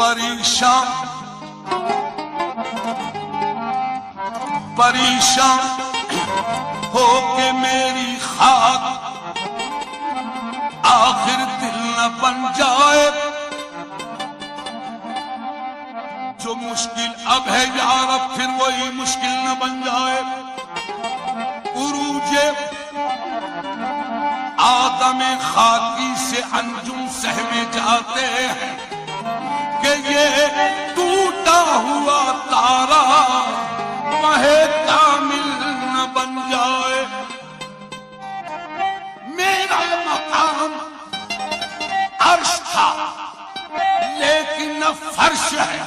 परेशान परेशान हो के मेरी खाक आखिर दिल न बन जाए। जो मुश्किल अब है यार अब फिर वही मुश्किल न बन जाए। उरूजे आदम खाकी से अंजुम सहमे जाते हैं कि ये टूटा हुआ तारा वहे कामिल न बन जाए। मेरा मकाम अर्श था लेकिन न फर्श है।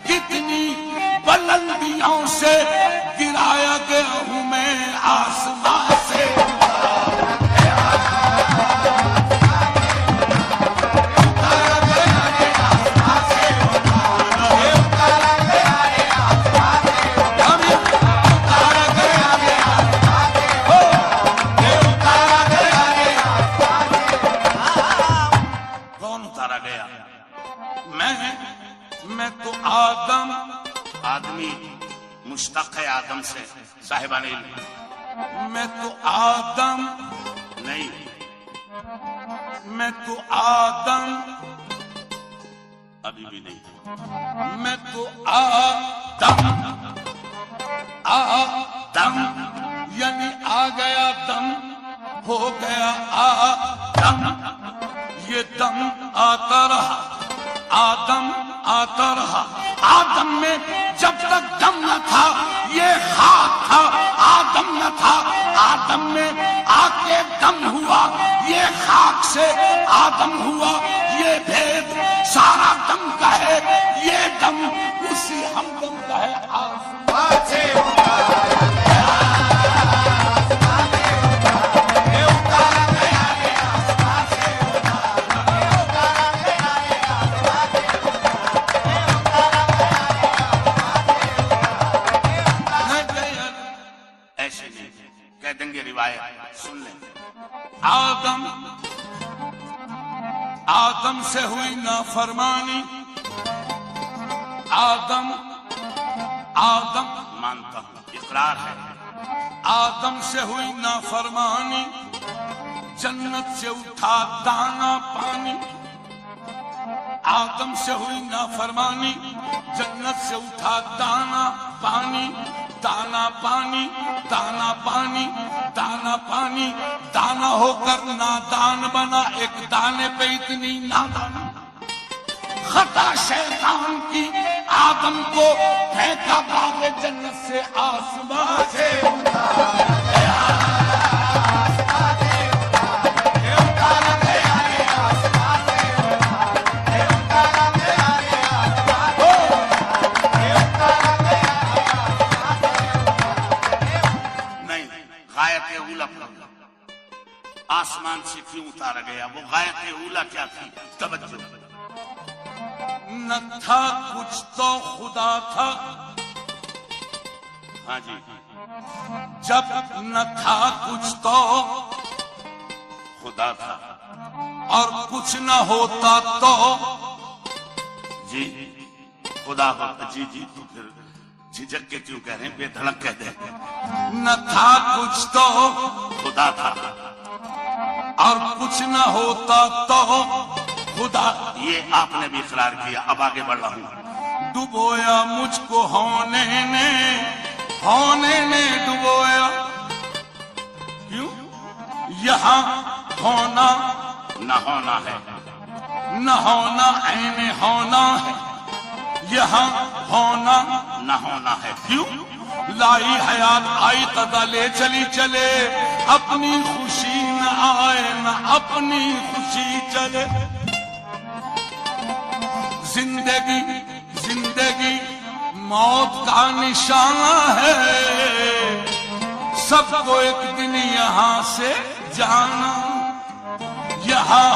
कितनी बुलंदियों से गिराया गया हूं मैं आसमां से। मैं तो आदम, आदमी मुश्तक है आदम से साहिबान इल्म। मैं तो आदम नहीं, मैं तो आदम अभी भी नहीं। मैं तो आदम, आदम यानी आ गया दम, हो गया आदम। ये दम आता रहा, आदम आता रहा। आदम में जब तक दम न था ये खाक था, आदम न था। आदम में आके दम हुआ, ये खाक से आदम हुआ। ये भेद सारा दम का है, ये दम उसी हमदम का है। आसमां से कह देंगे रिवायत सुन ले। आदम, आदम से हुई नाफरमानी। आदम, आदम मानता हूं इकरार है। आदम से हुई नाफरमानी, जन्नत से उठा दाना पानी। आदम से हुई नाफरमानी, जन्नत से उठा दाना पानी। दाना पानी, दाना पानी, दाना पानी। दाना होकर नादान बना, एक दाने पे इतनी नादानी। खता शैतान की आदम को फेंका बागे जन्नत से आसमां से। आसमान से क्यों उतारा गया? वो गायत ऊला क्या थी? तवज्जो। न था कुछ तो खुदा था। हाँ जी, जब न था कुछ तो खुदा था और कुछ न होता तो जी खुदा होता। जी जी, तो फिर झिझक के क्यों कह रहे हैं? बेधड़क कह दे। न था कुछ तो खुदा था और कुछ न होता तो खुदा। ये आपने भी इकरार किया। अब आगे बढ़ रहा हूं। डुबोया मुझको होने ने डुबोया। क्यों? यहाँ होना न होना है, न होना ऐने होना है। यहाँ होना न होना है। क्यों? लाई हयात आई तदा ले चली चले, अपनी खुशी न आए न अपनी खुशी चले। जिंदगी जिंदगी मौत का निशाना है, सबको एक दिन यहाँ से जाना। यहाँ